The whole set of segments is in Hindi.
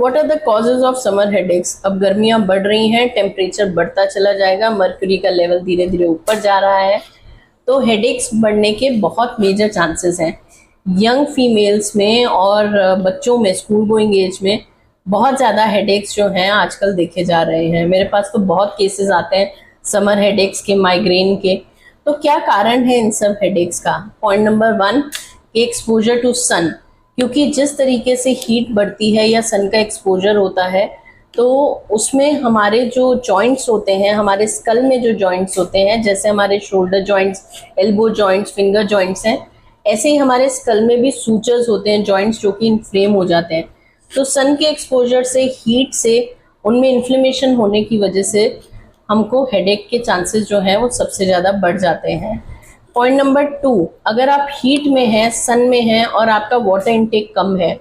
What are the causes of summer headaches? अब गर्मियां बढ़ रही हैं, टेम्परेचर बढ़ता चला जाएगा, मर्क्यूरी का लेवल धीरे धीरे ऊपर जा रहा है, तो हेडेक्स बढ़ने के बहुत मेजर चांसेस हैं। यंग फीमेल्स में और बच्चों में, स्कूल गोइंग एज में बहुत ज़्यादा हेडेक्स जो हैं आजकल देखे जा रहे हैं। मेरे पास तो बहुत केसेस आते हैं समर हेडेक्स के, माइग्रेन के। तो क्या कारण है इन सब हेडेक्स का? पॉइंट नंबर 1, एक्सपोजर टू सन। क्योंकि जिस तरीके से हीट बढ़ती है या सन का एक्सपोजर होता है, तो उसमें हमारे जो जॉइंट्स होते हैं, हमारे स्कल में जो जॉइंट्स होते हैं, जैसे हमारे shoulder joints, elbow joints, finger joints हैं, ऐसे ही हमारे स्कल में भी सूचर्स होते हैं, जॉइंट्स जो कि इन्फ्लेम हो जाते हैं। तो सन के एक्सपोजर से, हीट से, उनमें इन्फ्लेमेशन होने की वजह से हमको हेडेक के चांसेस जो हैं वो सबसे ज़्यादा बढ़ जाते हैं। पॉइंट नंबर 2, अगर आप हीट में हैं, सन में हैं और आपका वाटर इनटेक कम है,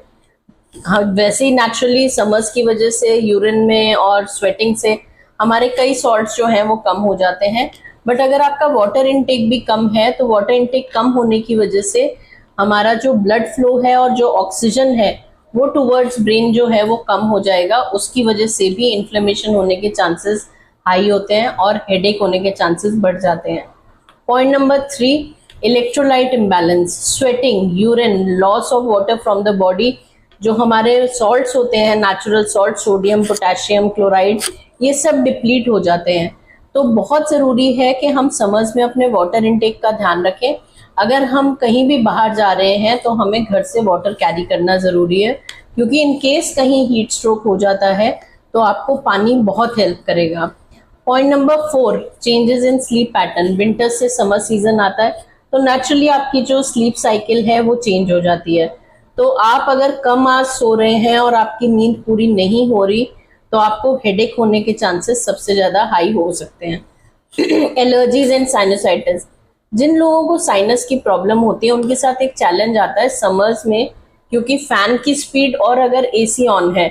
हाँ वैसे ही नेचुरली समर्स की वजह से यूरिन में और स्वेटिंग से हमारे कई सॉल्ट्स जो हैं वो कम हो जाते हैं, बट अगर आपका वाटर इनटेक भी कम है, तो वाटर इनटेक कम होने की वजह से हमारा जो ब्लड फ्लो है और जो ऑक्सीजन है वो टुवर्ड्स ब्रेन जो है वो कम हो जाएगा। उसकी वजह से भी इन्फ्लेमेशन होने के चांसेस हाई होते हैं और हेडेक होने के चांसेस बढ़ जाते हैं। Point number 3, electrolyte imbalance, sweating, urine, loss of water from the body. जो हमारे सॉल्ट्स होते हैं, natural salt, sodium, potassium, chloride, ये सब डिप्लीट हो जाते हैं। तो बहुत ज़रूरी है कि हम समर्स में अपने वाटर इनटेक का ध्यान रखें। अगर हम कहीं भी बाहर जा रहे हैं तो हमें घर से वाटर कैरी करना ज़रूरी है, क्योंकि इन केस कहीं हीट स्ट्रोक हो जाता है तो आपको पानी बहुत हेल्प करेगा। Point number 4, changes in sleep pattern. Winter से समर सीजन आता है तो नेचुरली आपकी जो स्लीप साइकिल है वो चेंज हो जाती है। तो आप अगर कम आज सो रहे हैं और आपकी नींद पूरी नहीं हो रही, तो आपको हेडेक होने के चांसेस सबसे ज़्यादा हाई हो सकते हैं। एलर्जीज एंड साइनसाइटिस, जिन लोगों को साइनस की प्रॉब्लम होती है उनके साथ एक चैलेंज आता है समर्स में, क्योंकि फैन की स्पीड और अगर एसी ऑन है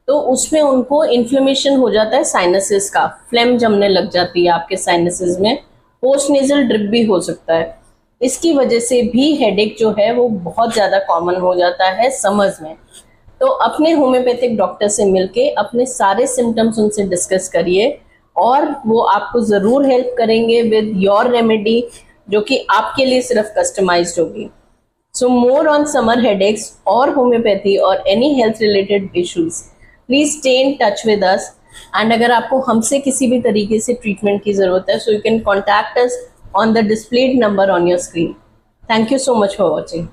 तो उसमें उनको इन्फ्लेमेशन हो जाता है साइनसेस का, फ्लेम जमने लग जाती है आपके साइनसेस में, पोस्ट नेजल ड्रिप भी हो सकता है। इसकी वजह से भी हेडेक जो है वो बहुत ज़्यादा कॉमन हो जाता है समर्स में। तो अपने होम्योपैथिक डॉक्टर से मिलके अपने सारे सिम्टम्स उनसे डिस्कस करिए और वो आपको ज़रूर हेल्प करेंगे विद योर रेमेडी, जो कि आपके लिए सिर्फ कस्टमाइज्ड होगी। सो मोर ऑन समर हेडेक्स और होम्योपैथी और any health related issues, please stay in touch with us. And अगर आपको हमसे किसी भी तरीके से ट्रीटमेंट की ज़रूरत है, so you can contact us on the displayed number on your screen. Thank you so much for watching.